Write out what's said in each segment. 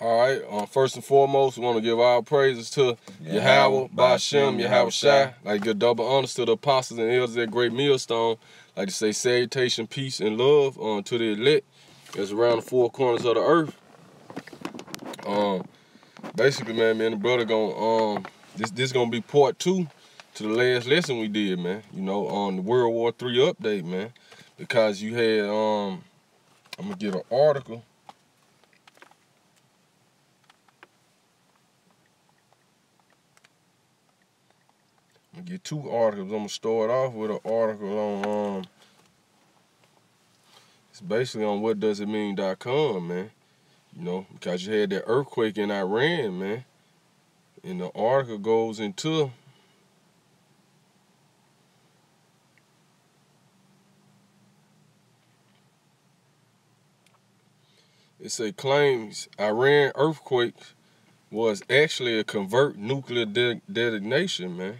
All right, first and foremost, we want to give our praises to Yahweh, Bashem, Yahweh Shai. Like give double honors to the apostles and elders at Great Millstone. Like to say salutation, peace, and love to the elect that's around the four corners of the earth. Basically, man, me and the brother gonna this gonna be part 2 to the last lesson we did, man. You know, on the World War III update, man, because you had I'm gonna get an article. I'm gonna get 2 articles. I'm gonna start off with an article on it's basically on whatdoesitmean.com, man. You know, because you had that earthquake in Iran, man. And the article goes into it claims Iran earthquake was actually a covert nuclear detonation, man.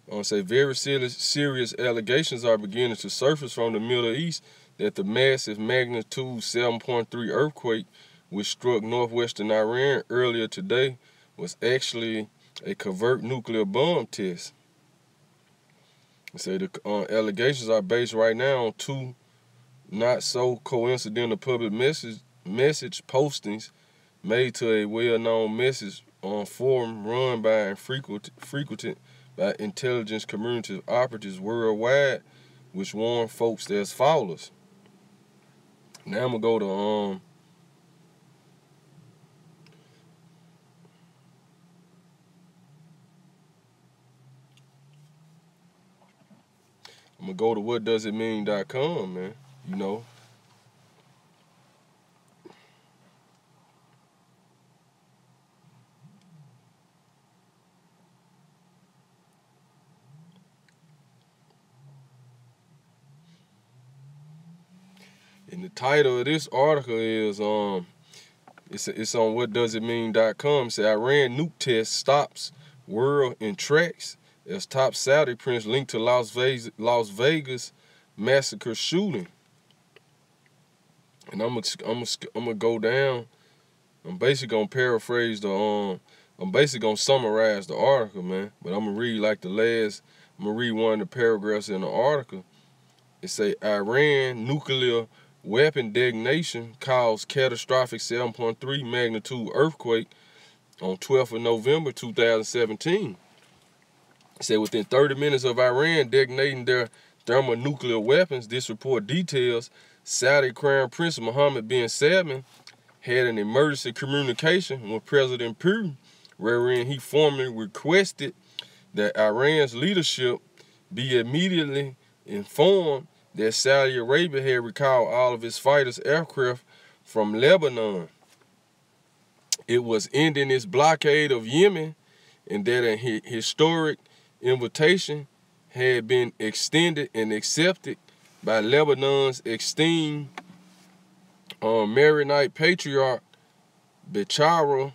I want to say very serious allegations are beginning to surface from the Middle East that the massive magnitude 7.3 earthquake which struck northwestern Iran earlier today was actually a covert nuclear bomb test. They say the allegations are based right now on 2 not so coincidental public message postings made to a well-known message on forum run by and frequented by intelligence community operatives worldwide, which warn folks as follows. Now I'm gonna go to whatdoesitmean.com, man. You know. And the title of this article is it's on whatdoesitmean.com. It says Iran nuke test stops world in tracks as top Saudi prince linked to Las Vegas massacre shooting. And I'm gonna go down. I'm basically gonna paraphrase the I'm basically gonna summarize the article, man. But I'm gonna read like I'm gonna read one of the paragraphs in the article. It say Iran nuclear weapon detonation caused catastrophic 7.3 magnitude earthquake on 12th of November 2017. It said within 30 minutes of Iran detonating their thermonuclear weapons, this report details Saudi Crown Prince Mohammed bin Salman had an emergency communication with President Putin, wherein he formally requested that Iran's leadership be immediately informed that Saudi Arabia had recalled all of its fighters' aircraft from Lebanon. It was ending its blockade of Yemen, and that a historic invitation had been extended and accepted by Lebanon's esteemed Maronite patriarch Bechara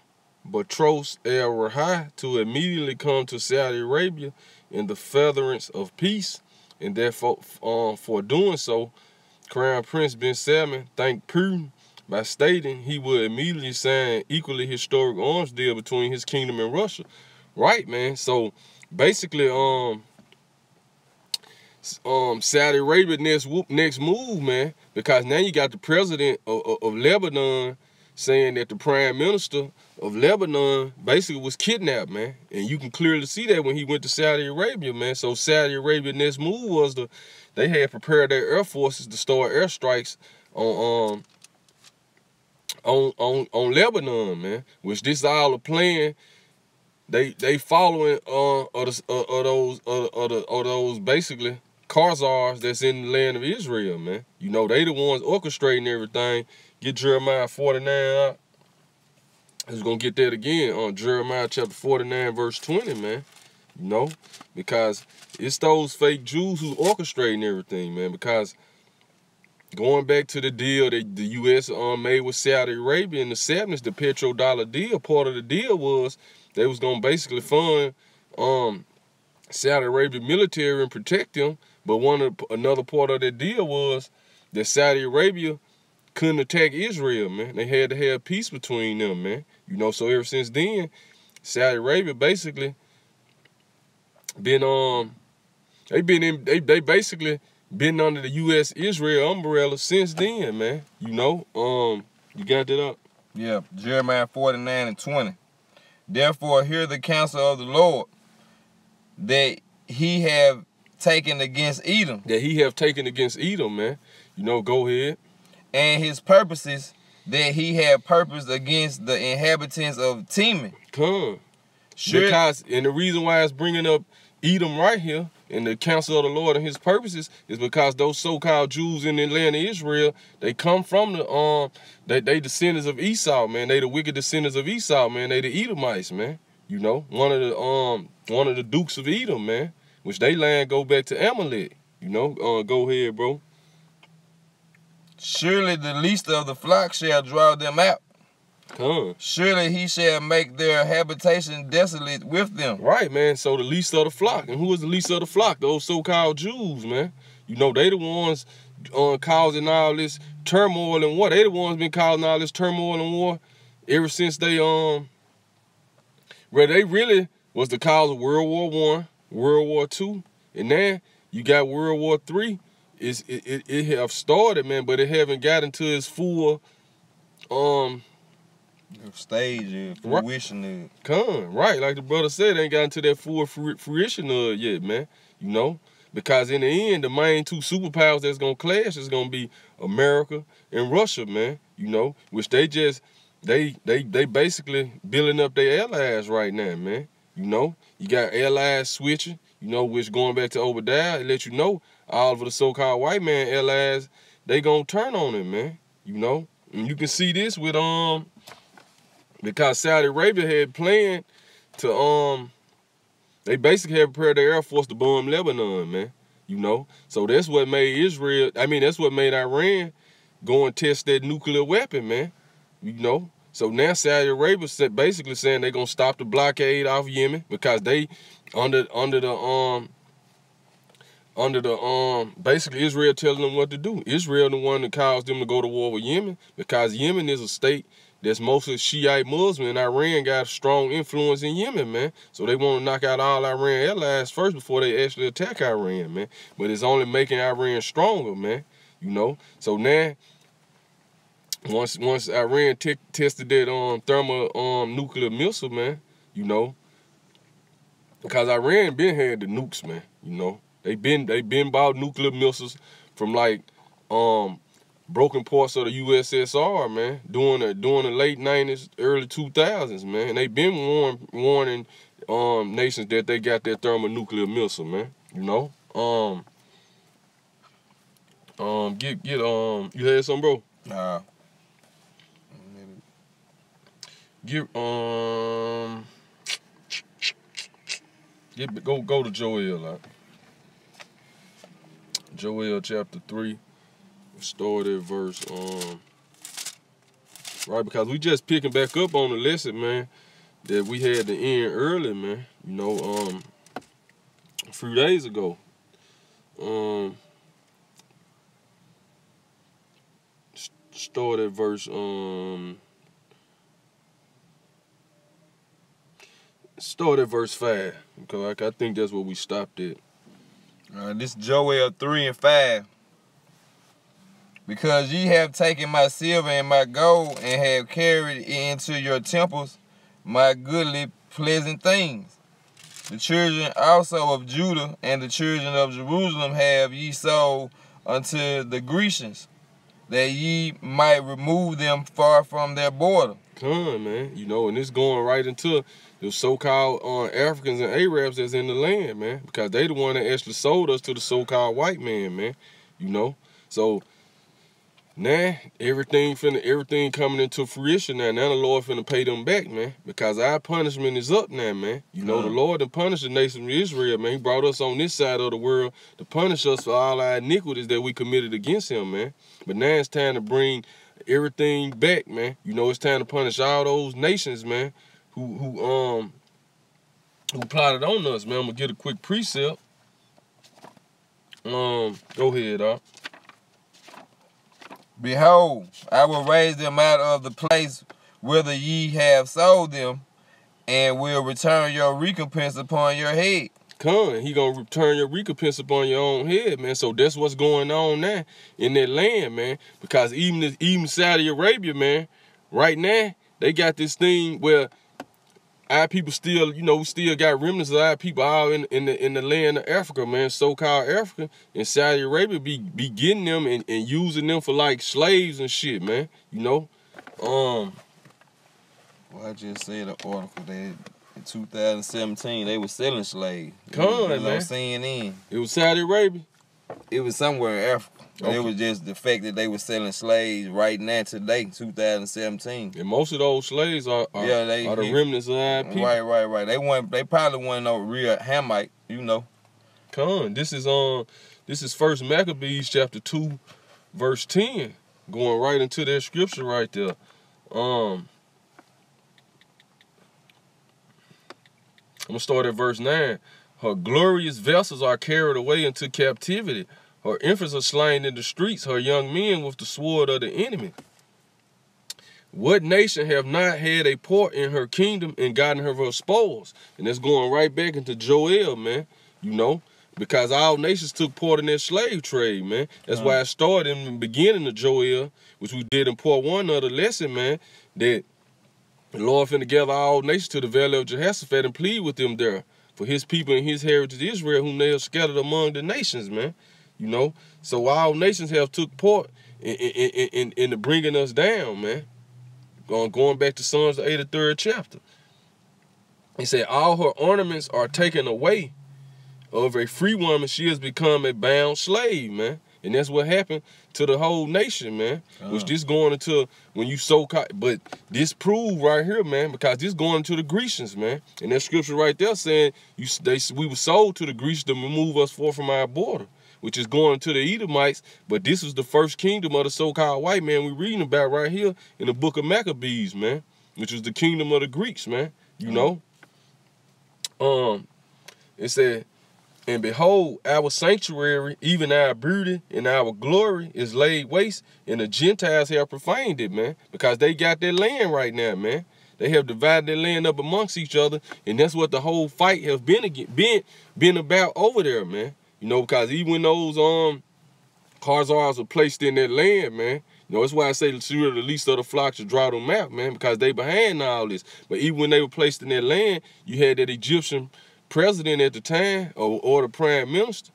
Batros el-Rahai to immediately come to Saudi Arabia in the furtherance of peace, and therefore for doing so, Crown Prince bin Salman thanked Putin by stating he would immediately sign equally historic arms deal between his kingdom and Russia. Right, man. So basically, Saudi Arabia next move, man, because now you got the president of Lebanon saying that the prime minister of Lebanon basically was kidnapped, man. And you can clearly see that when he went to Saudi Arabia, man. So Saudi Arabia next move was they had prepared their air forces to start airstrikes on Lebanon, man. Which this all a plan. They following those basically Khazars that's in the land of Israel, man. You know, they the ones orchestrating everything. Get Jeremiah 49 out. I was going to get that again on Jeremiah chapter 49, verse 20, man. You know, because it's those fake Jews who orchestrating everything, man. Because going back to the deal that the U.S. made with Saudi Arabia in the 70s, the petrodollar deal, part of the deal was they was going to basically fund Saudi Arabia military and protect them. But another part of that deal was that Saudi Arabia couldn't attack Israel, man. They had to have peace between them, man. You know, so ever since then, Saudi Arabia basically been they basically been under the U.S. Israel umbrella since then, man. You know, you got that up? Yeah, Jeremiah 49:20. Therefore, hear the counsel of the Lord that he have taken against Edom. That he have taken against Edom, man. You know, go ahead. And his purposes that he had purposed against the inhabitants of Teman. Sure. Because, and the reason why it's bringing up Edom right here in the counsel of the Lord and his purposes is because those so-called Jews in the land of Israel, they come from the they descendants of Esau, man. They the wicked descendants of Esau, man. They the Edomites, man. You know, one of the dukes of Edom, man, which they land go back to Amalek. You know, go ahead, bro. Surely the least of the flock shall draw them out. Surely he shall make their habitation desolate with them. Right, man. So the least of the flock. And who is the least of the flock? Those so-called Jews, man. You know, they the ones causing all this turmoil and war. They the ones been causing all this turmoil and war ever since they where they really was the cause of World War I, World War II, and now you got World War III. It have started, man, but it haven't got into its full stage, fruition. Right, like the brother said, ain't got into that full fruition yet, man. You know, because in the end, the main two superpowers that's gonna clash is gonna be America and Russia, man. You know, which they basically building up their allies right now, man. You know, you got allies switching. You know, which going back to Obadiah, it let you know all of the so-called white man allies, they gonna turn on him, man. You know, and you can see this with because Saudi Arabia had planned to they basically had prepared their Air Force to bomb Lebanon, man. You know, so that's what made that's what made Iran go and test that nuclear weapon, man. You know, so now Saudi Arabia basically saying they're gonna stop the blockade off Yemen because they under basically Israel telling them what to do. Israel the one that caused them to go to war with Yemen because Yemen is a state that's mostly Shiite Muslim, and Iran got a strong influence in Yemen, man. So they want to knock out all Iran allies first before they actually attack Iran, man. But it's only making Iran stronger, man. You know. So now, once Iran tested that thermal nuclear missile, man, you know, because Iran been had the nukes, man. You know, they been bought nuclear missiles from like broken parts of the USSR, man, during the late 90s, early 2000s, man. And they been warning nations that they got that thermonuclear missile, man. You know? You had something, bro? Nah. Go to Joel, Joel chapter 3. Start at verse right, because we just picking back up on the lesson, man, that we had to end early, man. You know, a few days ago. Start at verse start at verse 5, because I think that's where we stopped at. This is Joel 3:5. Because ye have taken my silver and my gold, and have carried into your temples my goodly pleasant things. The children also of Judah and the children of Jerusalem have ye sold unto the Grecians, that ye might remove them far from their border. Man. You know, and it's going right into the so-called Africans and Arabs that's in the land, man, because they the one that actually sold us to the so-called white man, man. You know, so now everything coming into fruition now. Now the Lord finna pay them back, man, because our punishment is up now, man. You know, the Lord done punished the nation of Israel, man. He brought us on this side of the world to punish us for all our iniquities that we committed against him, man. But now it's time to bring everything back, man. You know, it's time to punish all those nations, man, who plotted on us, man. I'm gonna get a quick precept. Go ahead, Behold, I will raise them out of the place whither ye have sold them, and will return your recompense upon your head. He gonna return your recompense upon your own head, man. So that's what's going on now in that land, man. Because even Saudi Arabia, man, right now they got this thing where our people still, we still got remnants of our people out in the land of Africa, man, so-called Africa, and Saudi Arabia be getting them and using them for like slaves and shit, man. Well, I just said an article that in 2017 they were selling slaves. Man. CNN. It was Saudi Arabia. It was somewhere in Africa. Okay. It was just the fact that they were selling slaves right now today, 2017. And most of those slaves are the remnants of our people. Right. They probably weren't no real Hamite, This is First Maccabees chapter 2, verse 10. Going right into that scripture right there. I'm gonna start at verse 9. Her glorious vessels are carried away into captivity. Her infants are slain in the streets, her young men with the sword of the enemy. What nation have not had a part in her kingdom and gotten her spoils? And that's going right back into Joel, man, because all nations took part in that slave trade, man. That's why I started in the beginning of Joel, which we did in part 1 of the lesson, man, that the Lord finna gather all nations to the valley of Jehoshaphat and plead with them there for his people and his heritage Israel, whom they have scattered among the nations, man. So all nations have took part in the bringing us down, man. Going back to Psalms the 83rd chapter. He said, all her ornaments are taken away. Of a free woman, she has become a bound slave, man. And that's what happened to the whole nation, man. Which this going into when you but this proved right here, man, because this going into the Grecians, man. And that scripture right there saying we were sold to the Grecians to remove us forth from our border, which is going to the Edomites. But this was the first kingdom of the so-called white man we reading about right here in the book of Maccabees, man, which was the kingdom of the Greeks, man. It said, and behold, our sanctuary, even our beauty and our glory is laid waste, and the Gentiles have profaned it, man, because they got their land right now, man. They have divided their land up amongst each other, and that's what the whole fight has been about over there, man. Because even when those Khazars were placed in that land, man, that's why I say the least of the flocks should draw them out, man, because they behind all this. But even when they were placed in that land, you had that Egyptian president at the time, or the prime minister.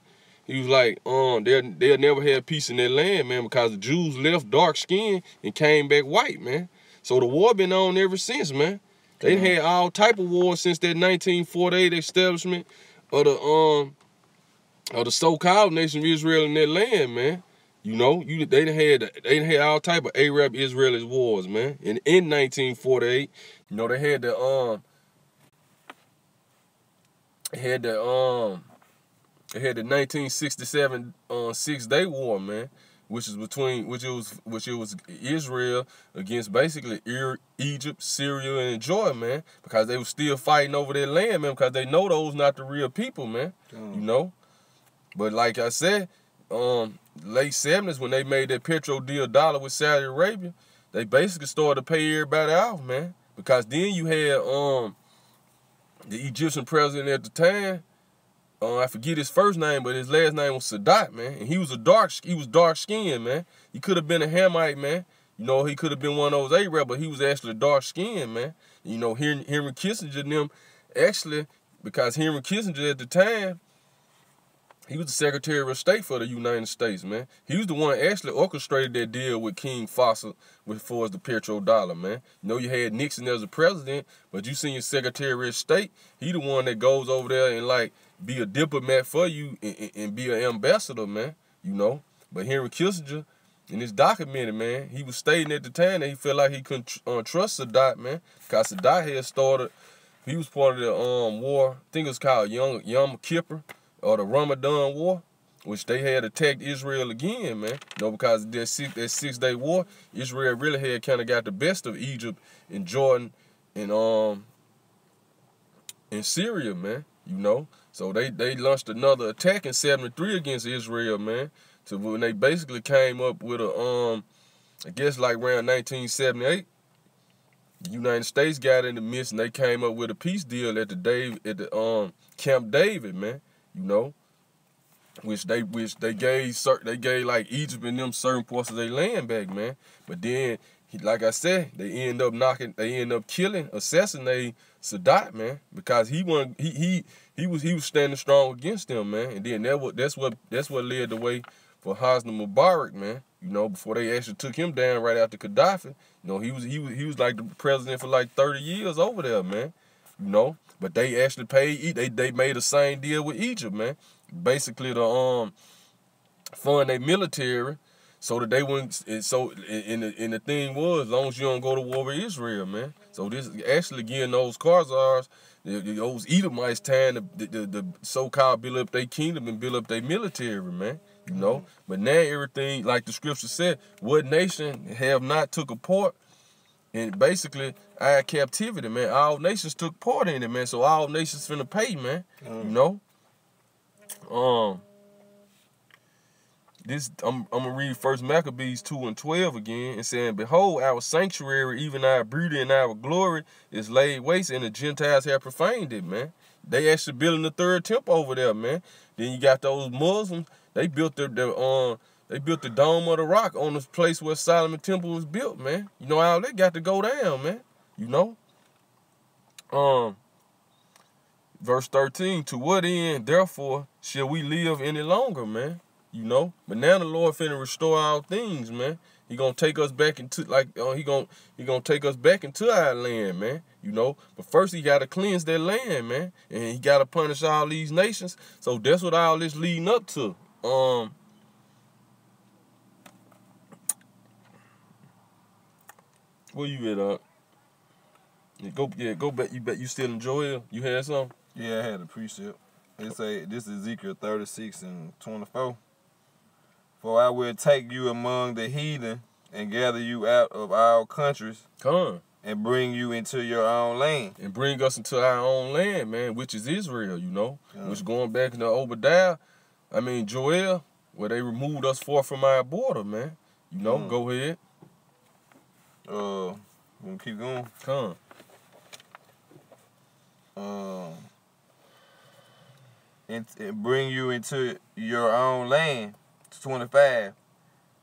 He was like, they'll never have peace in their land, man, because the Jews left dark skin and came back white, man. So the war been on ever since, man. They had all type of wars since that 1948 establishment of the so-called nation of Israel in their land, man. They had all type of Arab-Israeli wars, man. And in 1948, they had the They had the 1967 Six-Day War, man, which was Israel against basically Egypt, Syria, and Jordan, man, because they were still fighting over their land, man, because they know those not the real people, man. But like I said, late 70s when they made that petrodollar with Saudi Arabia, they basically started to pay everybody off, man, because then you had the Egyptian president at the time, I forget his first name, but his last name was Sadat, man. And he was dark skinned, man. He could have been a Hamite, man. He could have been one of those Arab, but he was actually dark skinned, man. Henry Kissinger and them actually, because Henry Kissinger at the time, he was the Secretary of State for the United States, man. He was the one that actually orchestrated that deal with King Fossil as far as the petrodollar, man. You had Nixon as a president, but you seen your Secretary of State, he the one that goes over there and like be a diplomat for you and be an ambassador, man. But Henry Kissinger, in his documented, man, he was stating at the time that he felt like he couldn't trust Sadat, man, because Sadat had started, he was part of the war, I think it was called Yom Kippur, or the Ramadan War, which they had attacked Israel again, man. Because that six-day war, Israel really had kind of got the best of Egypt and Jordan and Syria, man. So they launched another attack in '73 against Israel, man. So when they basically came up with a I guess like around 1978, the United States got in the midst and they came up with a peace deal at the Camp David, man. You know, which they gave like Egypt and them certain parts of their land back, man. But then, like I said, they end up killing, assassinating Sadat, man, because he was standing strong against them, man. And then that's what led the way for Hosni Mubarak, man. You know, before they actually took him down right after Gaddafi. You know, he was like the president for like 30 years over there, man. You know, but they actually paid. They made the same deal with Egypt, man. Basically, to fund their military, so that they wouldn't. And the thing was, as long as you don't go to war with Israel, man. So this actually getting those Khazars, those Edomites, time the so-called build up their kingdom and build up their military, man. You know, but now everything, like the scripture said, what nation have not took a part in basically our captivity, man. All nations took part in it, man. So all nations finna pay, man. You know. I'm gonna read First Maccabees 2:12 again, and saying, "Behold, our sanctuary, even our beauty and our glory, is laid waste, and the Gentiles have profaned it, man." They actually building the third temple over there, man. Then you got those Muslims. They built the Dome of the Rock on the place where Solomon Temple was built, man. You know how they got to go down, man. You know. Verse 13, to what end, therefore, shall we live any longer, man? You know? But now the Lord finna restore all things, man. He gonna take us back into, he gonna take us back into our land, man. You know? But first he gotta cleanse that land, man. And he gotta punish all these nations. So that's what all this leading up to. Where you at, Go back. You bet you still enjoy it? You had some? Yeah, I had a precept. It say, this is Ezekiel 36:24. For I will take you among the heathen and gather you out of all countries. Come. And bring you into your own land. And bring us into our own land, man, which is Israel, you know. Which going back into Joel, where they removed us far from our border, man. You know, go ahead. We'll keep going. Come. And bring you into your own land. 25.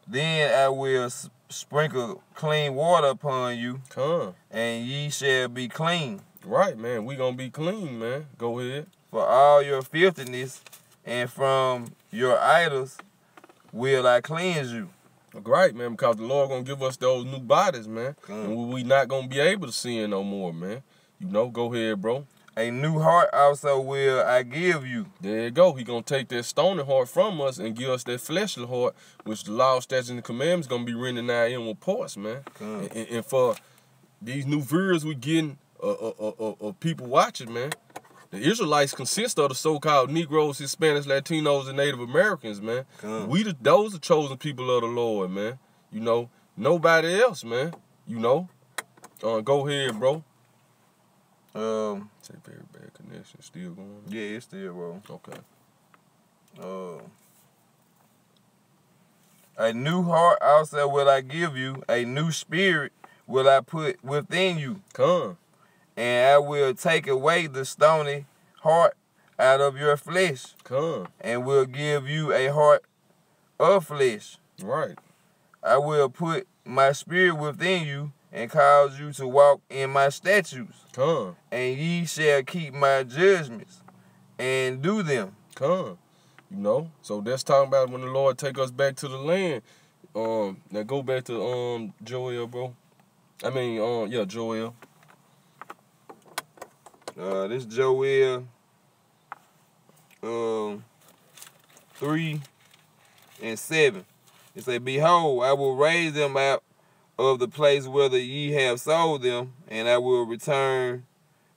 Then I will sprinkle clean water upon you. Come. And ye shall be clean. Right, man. We gonna be clean, man. Go ahead. For all your filthiness and from your idols will I cleanse you. Right, man, because the Lord gonna give us those new bodies, man. And we not gonna be able to sin no more, man. You know, go ahead, bro. A new heart also will I give you. There you go. He gonna take that stony heart from us and give us that fleshly heart, which the law, statutes, and the commandments gonna be written in our inward parts, man. And for these new viewers we getting of people watching, man, the Israelites consist of the so-called Negroes, Hispanics, Latinos, and Native Americans, man. Those are chosen people of the Lord, man. You know, nobody else, man. You know. Go ahead, bro. Say very bad connection. Still going on? Yeah, it's still rolling. Okay. A new heart also will I give you, a new spirit will I put within you. Come. And I will take away the stony heart out of your flesh. Come. And will give you a heart of flesh. Right. I will put my spirit within you and cause you to walk in my statutes. Come. And ye shall keep my judgments and do them. Come. You know? So that's talking about when the Lord take us back to the land. Now go back to Joel, bro. Joel. This Joel 3:7. It say, behold, I will raise them out of the place whither ye have sold them, and I will return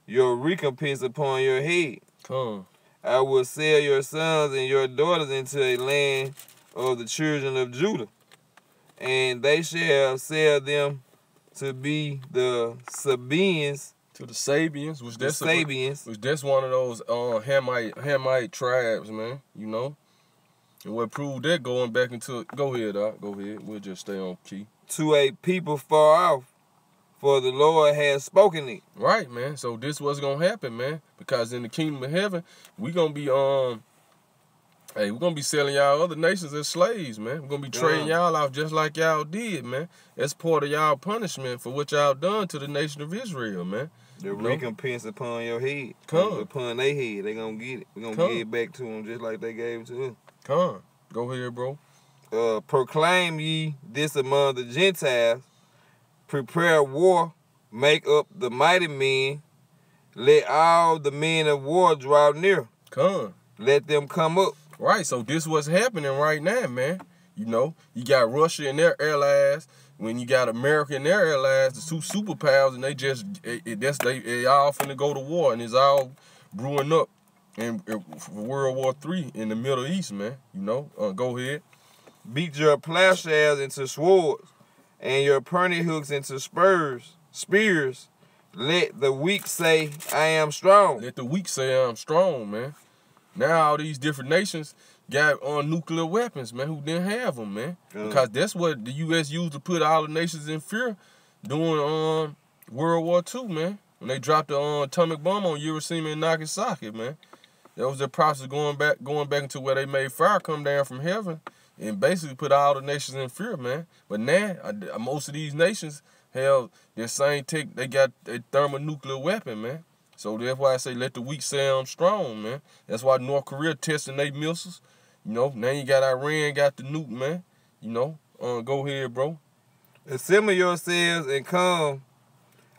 your recompense upon your head. Come. I will sell your sons and your daughters into a land of the children of Judah, and they shall sell them to be the Sabeans. To the Sabians, which that's one of those Hamite tribes, man. You know. And what proved that going back into it, go ahead, Doc. Go ahead. We'll just stay on key. To a people far off, for the Lord has spoken it. Right, man. So this what's gonna happen, man. Because in the kingdom of heaven, we gonna be hey, we're gonna be selling y'all other nations as slaves, man. We're gonna be trading y'all off just like y'all did, man. That's part of y'all punishment for what y'all done to the nation of Israel, man. The recompense upon your head. Upon their head. They gonna get it. We're gonna give it back to them just like they gave it to us. Go ahead, bro. Proclaim ye this among the Gentiles. Prepare war. Make up the mighty men. Let all the men of war draw near. Let them come up. Right, so this what's happening right now, man. You know, you got Russia and their allies. When you got America and their allies, the two superpowers, and they just they all finna go to war, and it's all brewing up in World War III in the Middle East, man. You know, go ahead. Beat your plowshares into swords, and your pruning hooks into spears. Let the weak say, I am strong. Let the weak say, I'm strong, man. Now all these different nations got nuclear weapons, man, who didn't have them, man. Because that's what the U.S. used to put all the nations in fear during World War II, man. When they dropped the atomic bomb on Hiroshima and Nagasaki, man. That was their process going back into where they made fire come down from heaven and basically put all the nations in fear, man. But now, most of these nations have their same tech. They got a thermonuclear weapon, man. So that's why I say let the weak say I'm strong, man. That's why North Korea testing their missiles. You know, now you got Iran got the nuke, man. You know, go ahead, bro. Assemble yourselves and come,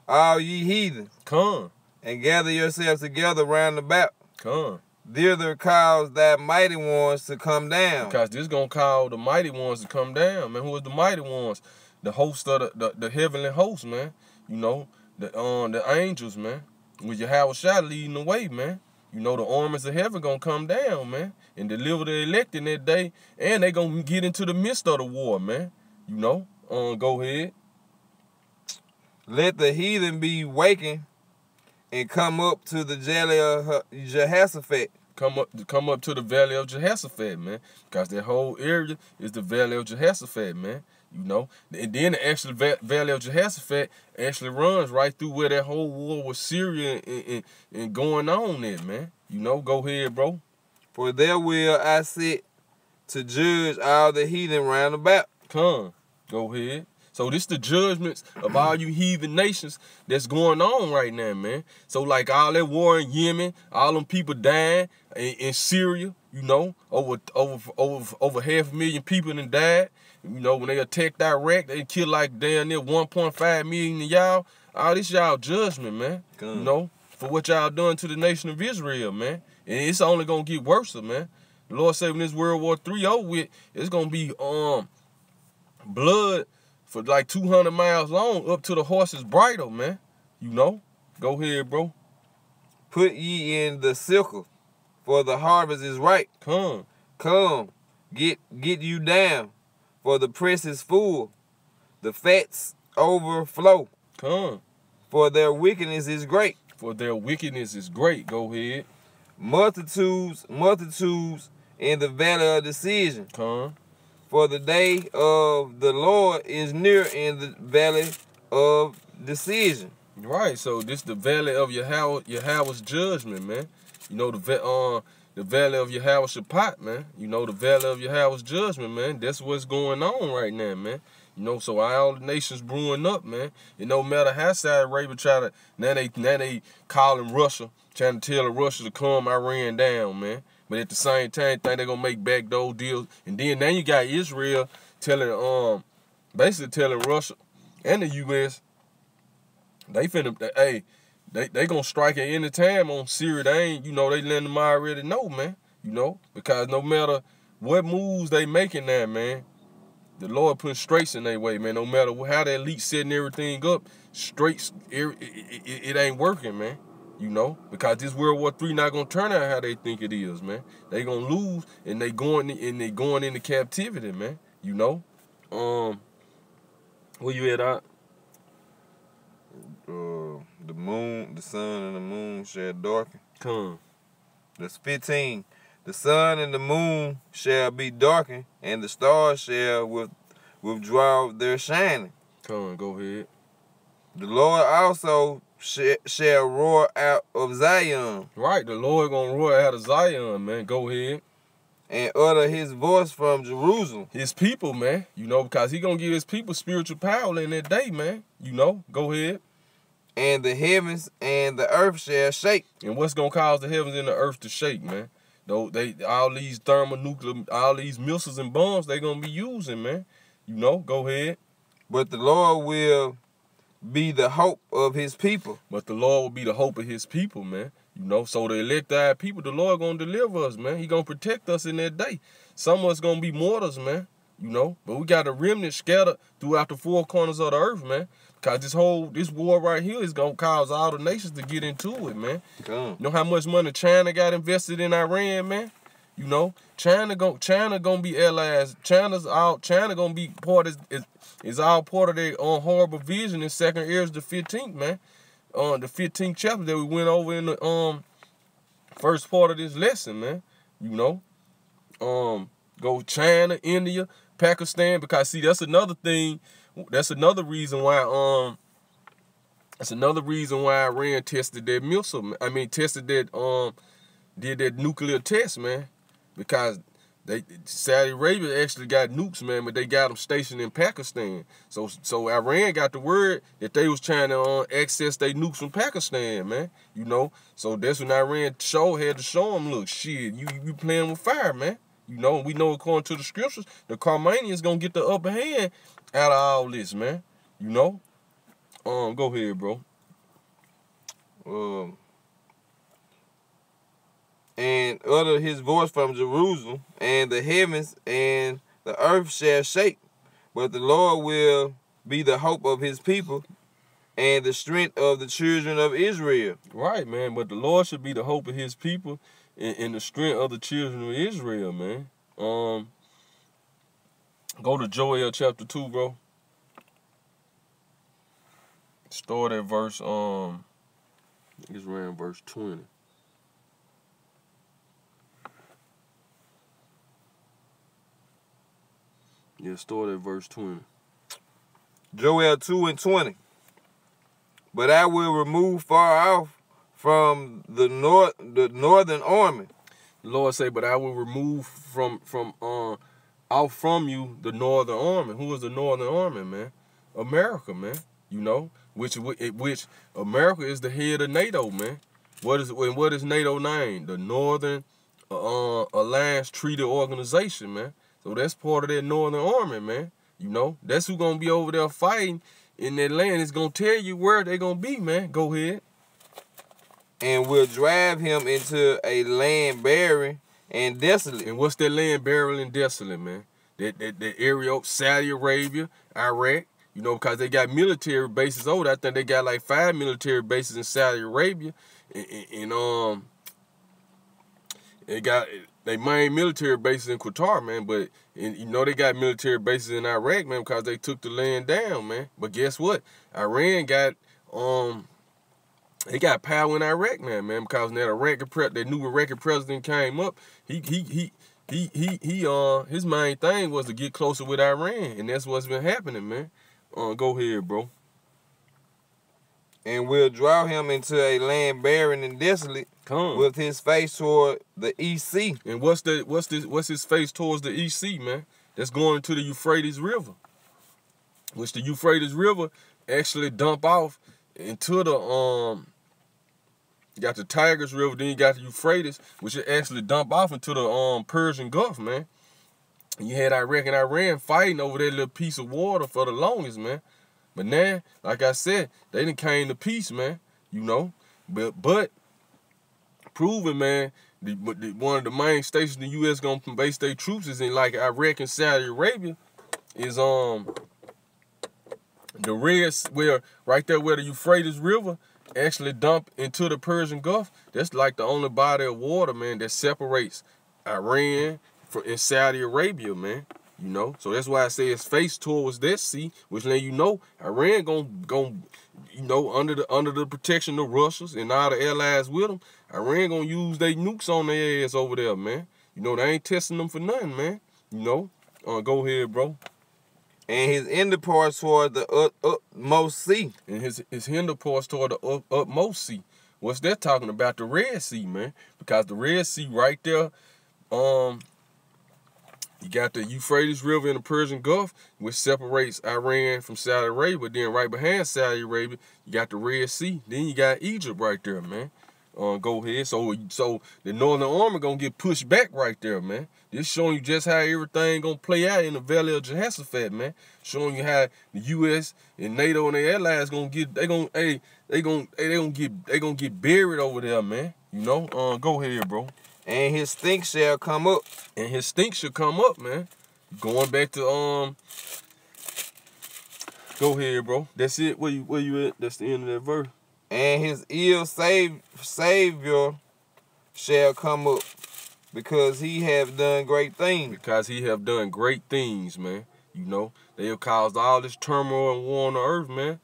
all ye heathen. Come. And gather yourselves together round about. Come. Thither cause thy mighty ones to come down. Because this gonna cause the mighty ones to come down, man. Who is the mighty ones? The host of the heavenly host, man. You know, the angels, man. With Yahweh Shai leading the way, man. You know, the armies of heaven gonna come down, man, and deliver the elect in that day, and they gonna get into the midst of the war, man. You know, go ahead. Let the heathen be wakened and come up to the valley of Jehoshaphat. Come up to the valley of Jehoshaphat, man, because that whole area is the valley of Jehoshaphat, man. You know, and then the actual valley of Jehoshaphat actually runs right through where that whole war with Syria and going on there, man. You know, go ahead, bro. For there will I sit to judge all the heathen round about. Go ahead. So this the judgments of all you heathen nations that's going on right now, man. So like all that war in Yemen, all them people dying in Syria, you know, over 500,000 people done died. You know, when they attacked Iraq, they killed like damn near 1.5 million of y'all. All this y'all judgment, man. You know, for what y'all done to the nation of Israel, man. And it's only gonna get worse, man. The Lord said when this World War III over with, it's gonna be blood for like 200 miles long up to the horse's bridle, man. You know? Go ahead, bro. Put ye in the sickle, for the harvest is ripe. Come, get you down, for the press is full, the fats overflow. For their wickedness is great. For their wickedness is great. Go ahead. Multitudes in the valley of decision. For the day of the Lord is near in the valley of decision. Right, so this the valley of Yahweh's judgment, man. You know, the valley of Yahweh Shaphat, man. You know, the valley of Yahweh's judgment, man. That's what's going on right now, man. You know, so all the nations brewing up, man. It no matter how Saudi Arabia try to, now they calling Russia, trying to tell Russia to calm Iran down, man. But at the same time, think they're gonna make backdoor deals. And then now you got Israel basically telling Russia and the US, they gonna strike at any time on Syria. They ain't, you know, they letting them already know, man. You know, because no matter what moves they making now, man, the Lord putting straights in their way, man. No matter how the elite setting everything up, straights, it ain't working, man. You know, because this World War III not gonna turn out how they think it is, man. They gonna lose, and they going into captivity, man. You know, where you at, Doc? The moon, the sun, and the moon shall darken. That's 15. The sun and the moon shall be darkened, and the stars shall withdraw their shining. Come on, go ahead. The Lord also shall roar out of Zion. Right, the Lord gonna roar out of Zion, man. Go ahead. And utter his voice from Jerusalem. His people, man. You know, because he gonna give his people spiritual power in that day, man. You know, go ahead. And the heavens and the earth shall shake. And what's gonna cause the heavens and the earth to shake, man? Though all these thermonuclear, all these missiles and bombs they gonna be using, man. You know, go ahead. But the Lord will be the hope of his people. But the Lord will be the hope of his people, man. You know, so the elected people, the Lord gonna deliver us, man. He gonna protect us in that day. Some of us gonna be mortals, man. You know, but we got a remnant scattered throughout the four corners of the earth, man. Because this war right here is gonna cause all the nations to get into it, man. You know how much money China got invested in Iran, man? You know, China gonna be allies. China gonna be part is all part of their horrible vision in 2nd Ezra the 15th, man. The 15th chapter that we went over in the first part of this lesson, man. You know, go China, India, Pakistan, because see that's another thing. That's another reason why Iran tested that missile. I mean, tested that did that nuclear test, man, because Saudi Arabia actually got nukes, man, but they got them stationed in Pakistan. So Iran got the word that they was trying to access their nukes from Pakistan, man. You know, so that's when Iran had to show them, look, shit, you playing with fire, man. You know, we know according to the scriptures, the Carmanians gonna get the upper hand out of all this, man. You know, go ahead, bro. And utter his voice from Jerusalem, and the heavens and the earth shall shake. But the Lord will be the hope of his people and the strength of the children of Israel. Right, man. But the Lord should be the hope of his people and the strength of the children of Israel, man. Go to Joel chapter 2, bro. Start at verse, it's around verse 20. Yeah, start at verse 20. Joel 2 and 20. But I will remove far off from the northern army. The Lord say, but I will remove out from you the northern army. Who is the northern army, man? America, man. You know, which America is the head of NATO, man. What is NATO name? The Northern Alliance Treaty Organization, man. So that's part of that northern army, man. You know, that's who gonna be over there fighting in that land. It's gonna tell you where they gonna be, man. Go ahead. And will drive him into a land barren and desolate. And what's that land barren and desolate, man? That area of Saudi Arabia, Iraq. You know, because they got military bases over there. I think they got like 5 military bases in Saudi Arabia, and they got they main military bases in Qatar, man. But you know they got military bases in Iraq, man, because they took the land down, man. But guess what? Iran got they got power in Iraq now, man, because that new Iraqi president came up. His main thing was to get closer with Iran, and that's what's been happening, man. Go ahead, bro. And will draw him into a land barren and desolate, with his face toward the East Sea. And what's his face towards the East Sea, man? That's going to the Euphrates River, which the Euphrates River actually dump off into the you got the Tigris River, then you got the Euphrates, which it actually dump off into the Persian Gulf, man. And you had Iraq and Iran fighting over that little piece of water for the longest, man. But now, like I said, they done came to peace, man. You know, but proving, man, one of the main stations the U.S. gonna base their troops is in, like Iraq and Saudi Arabia, is the right there where the Euphrates River actually dump into the Persian Gulf. That's like the only body of water, man, that separates Iran in Saudi Arabia, man. You know, so that's why I say it's face towards that sea, which let you know Iran gonna you know, under the protection of Russians and all the allies with them, Iran gonna use their nukes on their ass over there, man. You know, they ain't testing them for nothing, man. You know, go ahead, bro. And his hinder parts toward the utmost sea. And his hinder parts toward the utmost sea. What's that talking about? The Red Sea, man. Because the Red Sea right there, you got the Euphrates River in the Persian Gulf, which separates Iran from Saudi Arabia. Then right behind Saudi Arabia, you got the Red Sea. Then you got Egypt right there, man. Go ahead. So the Northern Army gonna get pushed back right there, man. This showing you just how everything gonna play out in the Valley of Jehoshaphat, man. Showing you how the U.S. and NATO and their allies gonna get they gonna get buried over there, man. You know. Go ahead, bro. And his stink shall come up. And his stink shall come up, man. Going back to Go ahead, bro. That's it. Where you at? That's the end of that verse. And his ill Savior shall come up, because he have done great things. Because he have done great things, man. You know, they have caused all this turmoil and war on the earth, man.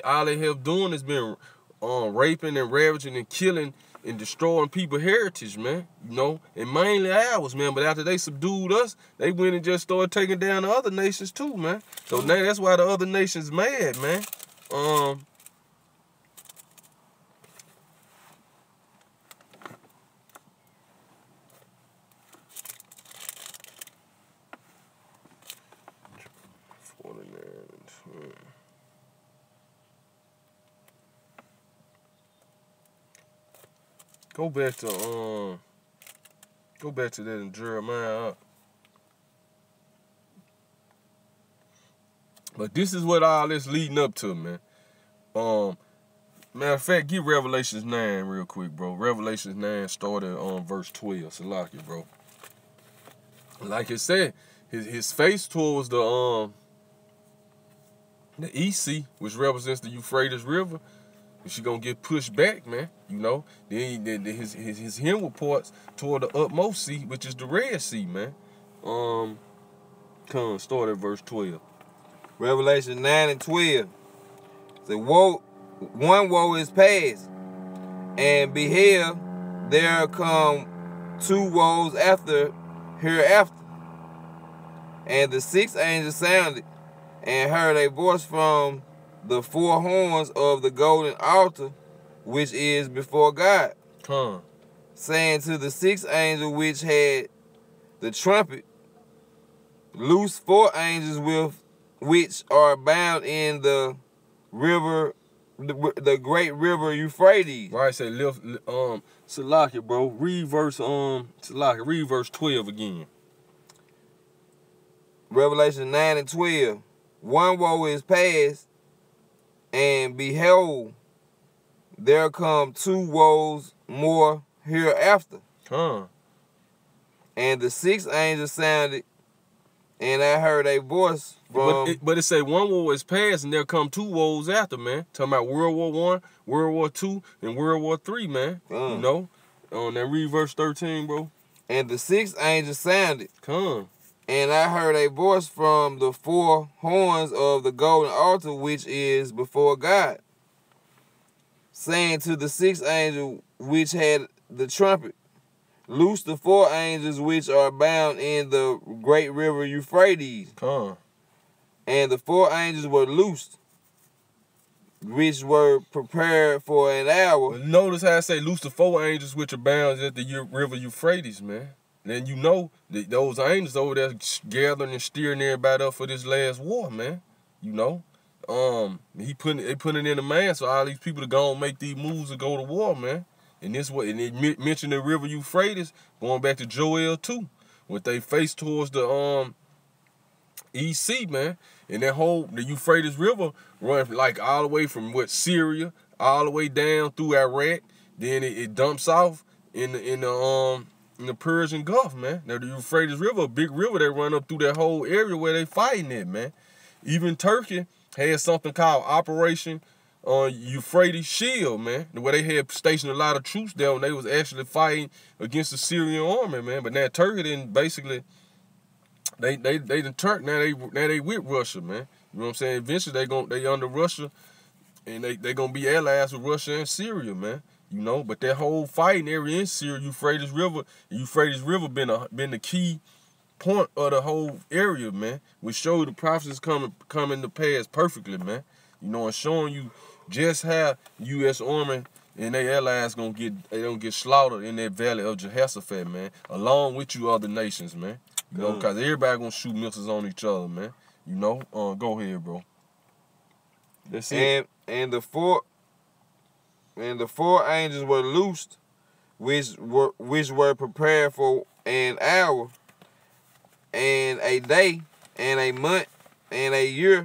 All they have doing has been raping and ravaging and killing and destroying people's heritage, man. You know, and mainly ours, man. But after they subdued us, they went and just started taking down the other nations too, man. So now that's why the other nations mad, man. Go back to that in Jeremiah. But this is what all this leading up to, man. Matter of fact, get Revelations 9 real quick, bro. Revelations 9 started on verse 12. Salaki, bro. Like it said, his face towards the East Sea, which represents the Euphrates River. She gonna get pushed back, man. You know. Then his hinder parts toward the utmost sea, which is the Red Sea, man. Start at verse 12. Revelation 9 and 12. The one woe is past, and behold, there come two woes hereafter. And the sixth angel sounded, and heard a voice from the four horns of the golden altar, which is before God, saying to the sixth angel which had the trumpet, loose four angels which are bound in the river, the great river Euphrates. Right, say lift, Salaki, bro. Read verse 12 again. Revelation 9 and 12. One woe is past, and behold, there come two woes more hereafter. And the sixth angel sounded, and I heard a voice from... But it say one woe is past, and there come two woes after, man. Talking about World War I, World War II, and World War III, man. You know? Now read verse 13, bro. And the sixth angel sounded. And I heard a voice from the four horns of the golden altar, which is before God, saying to the sixth angel which had the trumpet, loose the four angels which are bound in the great river Euphrates. And the four angels were loosed, which were prepared for an hour. Well, notice how I say loose the four angels which are bound at the river Euphrates, man. Then you know that those angels over there gathering and steering everybody up for this last war, man. You know, they putting it in the man, so all these people to go and make these moves to go to war, man. And this way, and they mentioned the river Euphrates going back to Joel 2, with they face towards the East Sea, man. And the Euphrates River runs like all the way from Syria all the way down through Iraq. Then it dumps off in the Persian Gulf, man. Now, the Euphrates River, a big river that run up through that whole area where they fighting it, man. Even Turkey had something called Operation Euphrates Shield, man, where they had stationed a lot of troops there when they was actually fighting against the Syrian army, man. But now Turkey didn't basically, they done turned, now they with Russia, man. You know what I'm saying? Eventually they under Russia, and they gonna be allies with Russia and Syria, man. you know. But that whole fighting area in Syria, Euphrates River been the key point of the whole area, man. We show you the prophecies coming to pass perfectly, man. You know, and showing you just how U.S. Army and their allies don't get slaughtered in that valley of Jehoshaphat, man. Along with you other nations, man. You know, cause everybody gonna shoot missiles on each other, man. You know, go ahead, bro. That's it. And the four angels were loosed, which were prepared for an hour, and a day, and a month, and a year,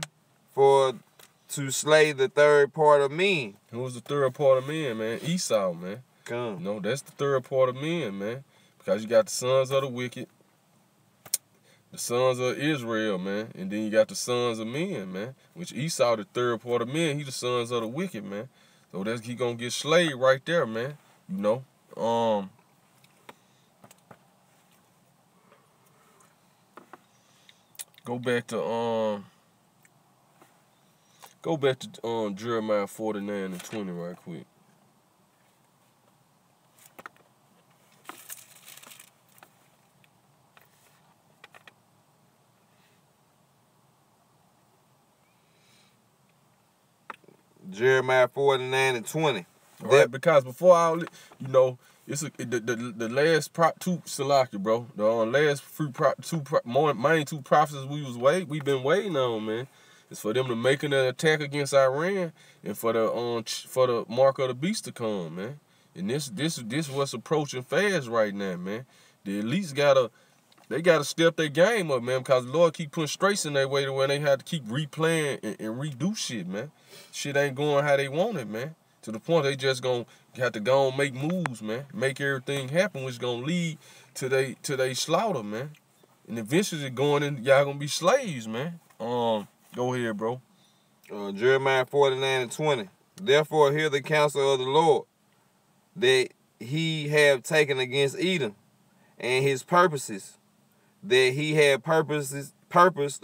to slay the third part of men. Who was the third part of men, man? Esau, man. Come. You know, that's the third part of men, man. Because you got the sons of the wicked, the sons of Israel, man. And then you got the sons of men, man. Which Esau, the third part of men, he the sons of the wicked, man. So he gonna get slayed right there, man. You know. Go back to Jeremiah 49 and 20 right quick. Jeremiah 49 and 20. Right, because before you know, it's the last two Salaki, bro. The last main two prophecies we've been waiting on, man. It's for them to make an attack against Iran and for the mark of the beast to come, man. And this what's approaching fast right now, man. The elites gotta step their game up, man, because the Lord keep putting straights in their way to where they have to keep replaying and redo shit, man. Shit ain't going how they want it, man. To the point they just gonna have to go and make moves, man. Make everything happen, which gonna lead to they slaughter, man. And eventually y'all gonna be slaves, man. Go ahead, bro. Jeremiah 49 and 20. Therefore hear the counsel of the Lord, that he have taken against Edom, and his purposes, that he had purposed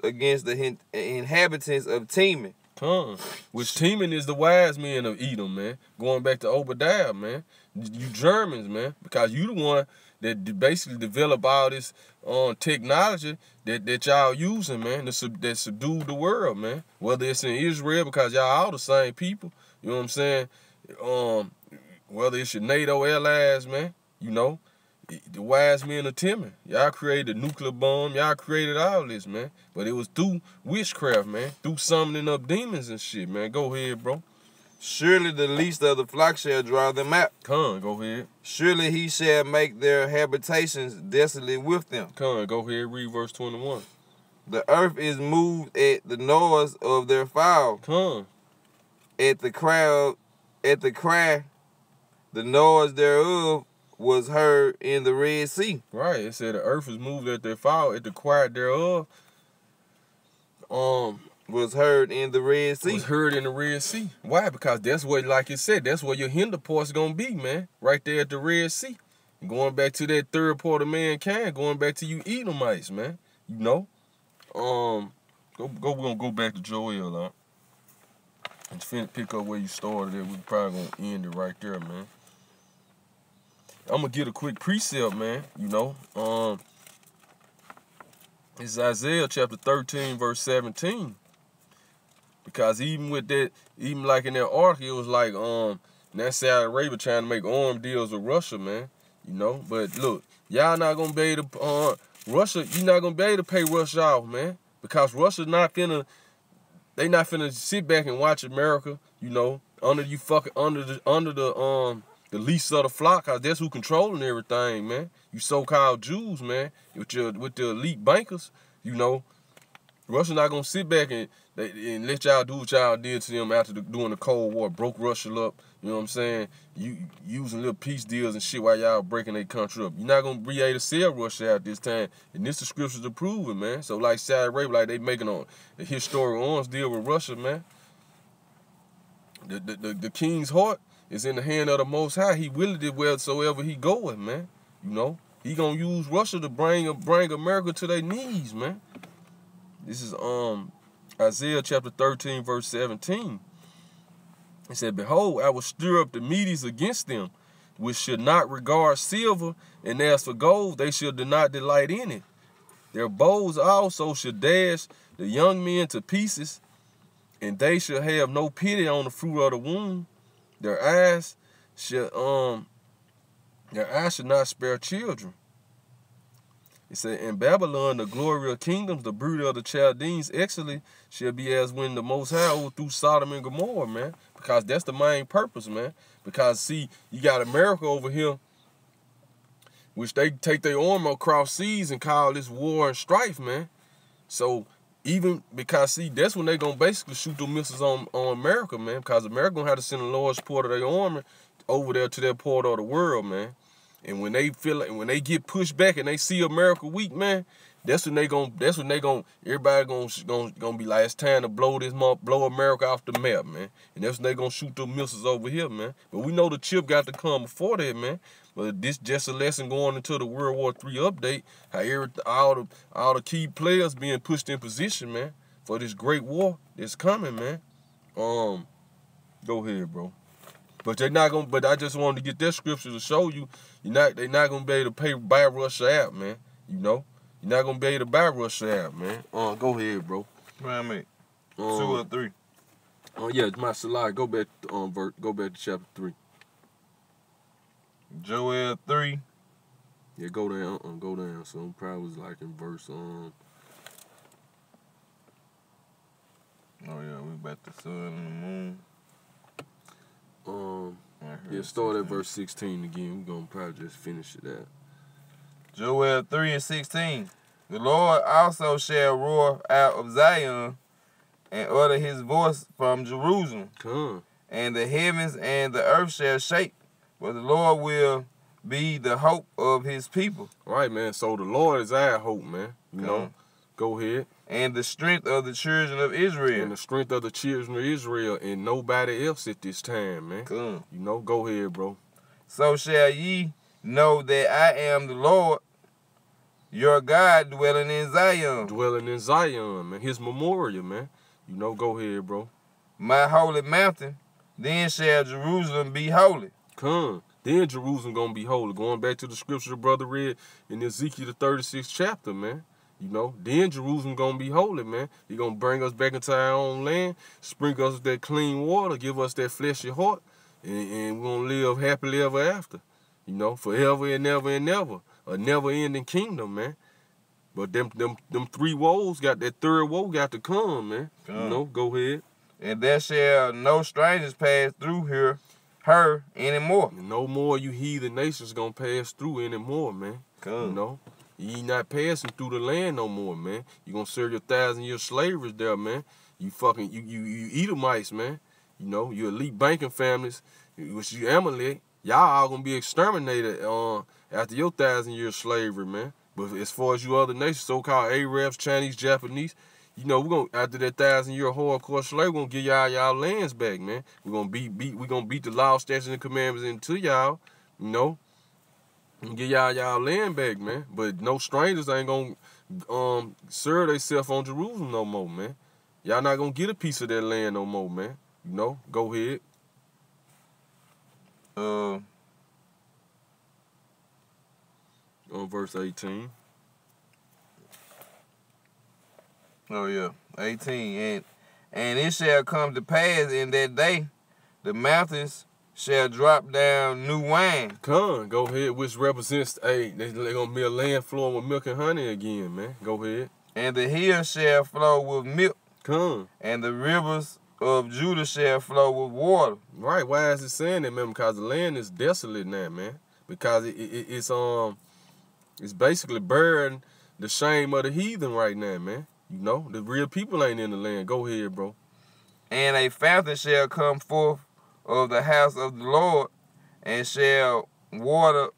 against the inhabitants of Teman. Which Teman is the wise men of Edom, man. Going back to Obadiah, man. You Germans, man. Because you the one that basically developed all this technology that y'all using, man, that subdued the world, man. Whether it's in Israel, because y'all all the same people, you know what I'm saying? Whether it's your NATO allies, man, you know, the wise men of Teman. Y'all created the nuclear bomb. Y'all created all this, man. But it was through witchcraft, man. Through summoning up demons and shit, man. Go ahead, bro. Surely the least of the flock shall drive them out. Go ahead. Surely he shall make their habitations desolate with them. Go ahead, read verse 21. The earth is moved at the noise of their fall. At the cry, the noise thereof was heard in the Red Sea. Right, it said the earth is moved at their fall, at the cry thereof. Was heard in the Red Sea. Was heard in the Red Sea. Why? Because that's what, like it said, that's where your hinder part's gonna be, man. Right there at the Red Sea. And going back to that third part of mankind, going back to you Edomites, man. You know? We're gonna go back to Joel, and pick up where you started it. We probably gonna end it right there, man. I'm gonna get a quick precept, man. You know, it's Isaiah chapter 13, verse 17. Because even with that, even like in that article, it was like that Saudi Arabia trying to make arm deals with Russia, man. You know, but look, y'all not gonna be able to Russia. You're not gonna be able to pay Russia off, man, because Russia's not finna. They not finna sit back and watch America. You know, under the lease of the flock, cause that's who controlling everything, man. You so-called Jews, man, with the elite bankers. You know, Russia not gonna sit back and let y'all do what y'all did to them after doing the Cold War, broke Russia up. You know what I'm saying? You using little peace deals and shit while y'all breaking their country up. You're not gonna be able to sell Russia out this time, and this the scriptures to prove it, man. So like Saudi Arabia, like they making a historic arms deal with Russia, man. The king's heart is in the hand of the Most High. He willeth it wheresoever he goeth, man. You know, he gonna use Russia to bring America to their knees, man. This is Isaiah chapter 13, verse 17. He said, behold, I will stir up the Medes against them, which should not regard silver, and as for gold, they shall not delight in it. Their bows also shall dash the young men to pieces, and they shall have no pity on the fruit of the womb. Their eyes shall not spare children. It said, in Babylon, the glory of kingdoms, the beauty of the Chaldeans, excellent shall be as when the Most High overthrew Sodom and Gomorrah, man. Because that's the main purpose, man. Because, see, you got America over here, which they take their arm across seas and call this war and strife, man. So, even because, see, that's when they going to basically shoot the missiles on America, man. Because America going to have to send the largest part of their army over there to that part of the world, man. And when they feel like, when they get pushed back and they see America weak, man, everybody gonna be like, it's time to blow America off the map, man. And that's when they gonna shoot the missiles over here, man. But we know the chip got to come before that, man. But this just a lesson going into the World War III update, how all the key players being pushed in position, man, for this great war that's coming, man. Go ahead, bro. But they're not gonna. But I just wanted to get that scripture to show you, they're not gonna be able to buy Russia out, man. You know, you're not gonna be able to buy Russia out, man. Go ahead, bro. Man, mate. 2 or 3. Yeah, my Salai. Go back to chapter 3. Joel 3. Yeah, go down. Go down. So it probably was like in verse Oh yeah, we about the sun and the moon. Yeah, start at verse 16 again. We're gonna probably just finish it out. Joel 3 and 16. The Lord also shall roar out of Zion and utter his voice from Jerusalem. Come. And the heavens and the earth shall shake, but the Lord will be the hope of his people. All right, man. So the Lord is our hope, man. You know, go ahead. And the strength of the children of Israel. And the strength of the children of Israel, and nobody else at this time, man. Come. You know, go ahead, bro. So shall ye know that I am the Lord, your God, dwelling in Zion. Dwelling in Zion, man. His memorial, man. You know, go ahead, bro. My holy mountain, then shall Jerusalem be holy. Come. Then Jerusalem gonna be holy. Going back to the scripture the brother read in Ezekiel the 36th chapter, man. You know, then Jerusalem gonna be holy, man. He gonna bring us back into our own land, sprinkle us with that clean water, give us that fleshy heart, and we're gonna live happily ever after. You know, forever and ever and ever. A never-ending kingdom, man. But them 3 woes got, that third woe got to come, man. You know, go ahead. And there shall no strangers pass through her anymore. And no more you heathen nations gonna pass through anymore, man. You know. You ain't not passing through the land no more, man. You gonna serve your 1,000-year slavery there, man. You fucking, you Edomites, man. You know, you elite banking families, which you Amalek. Y'all all gonna be exterminated after your 1,000-year slavery, man. But as far as you other nations, so-called Arabs, Chinese, Japanese, you know, we're gonna, after that 1,000-year hardcore slavery, we're gonna give y'all lands back, man. We're gonna beat the law, statutes, and commandments into y'all, you know. And get y'all land back, man. But no strangers ain't gonna serve themselves on Jerusalem no more, man. Y'all not gonna get a piece of that land no more, man. You know, go ahead. On verse 18. Oh yeah, 18. And it shall come to pass in that day, the mountains shall drop down new wine. Go ahead, which represents, they're gonna be a land flowing with milk and honey again, man. Go ahead. And the hills shall flow with milk. And the rivers of Judah shall flow with water. Right, why is it saying that, man? Because the land is desolate now, man. Because it's basically bearing the shame of the heathen right now, man. You know, the real people ain't in the land. Go ahead, bro. And a fountain shall come forth of the house of the Lord, and shall water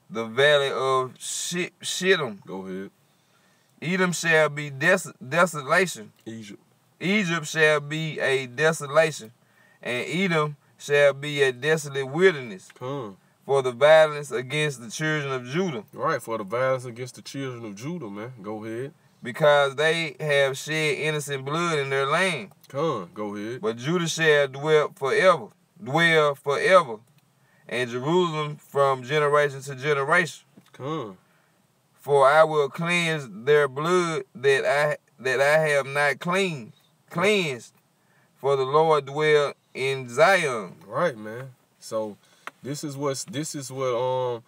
the valley of Shittim. Go ahead. Edom shall be desolation. Egypt shall be a desolation, and Edom shall be a desolate wilderness. For the violence against the children of Judah. Right, for the violence against the children of Judah, man. Go ahead. because they have shed innocent blood in their land. Come, go ahead. But Judah shall dwell forever, and Jerusalem from generation to generation. Come. For I will cleanse their blood that I have not cleansed. For the Lord dwell in Zion. Right, man. So this is what's gonna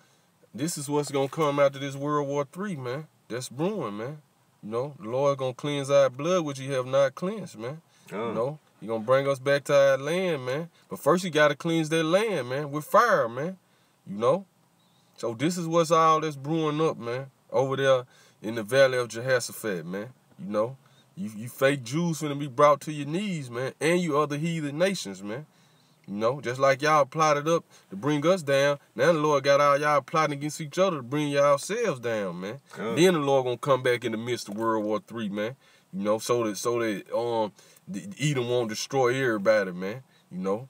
come after this World War III, man. That's brewing, man. You know, the Lord gonna cleanse our blood, which He have not cleansed, man. You know, He gonna bring us back to our land, man. But first He gotta cleanse that land, man, with fire, man. You know. So this is what's all that's brewing up, man, over there in the valley of Jehoshaphat, man. You know, you fake Jews finna be brought to your knees, man, and you other heathen nations, man. You know, just like y'all plotted up to bring us down, now the Lord got all y'all plotting against each other to bring y'all selves down, man. Then the Lord gonna come back in the midst of World War III, man. You know, so that Edom won't destroy everybody, man. You know.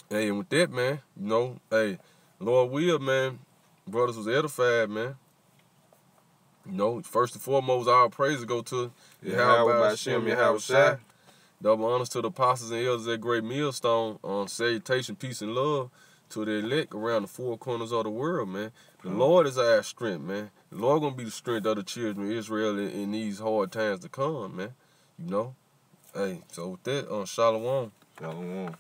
Hey, and with that, man, you know, hey, Lord will, man, brothers was edified, man. You know, first and foremost, our praise go to Yahweh Hashem, Yahweh Shai. Double honors to the apostles and elders at Great Millstone. Salutation, peace, and love to the elect around the four corners of the world, man. The Lord is our strength, man. The Lord gonna be the strength of the children of Israel in these hard times to come, man. You know. Hey, so with that, Shalom. Shalom.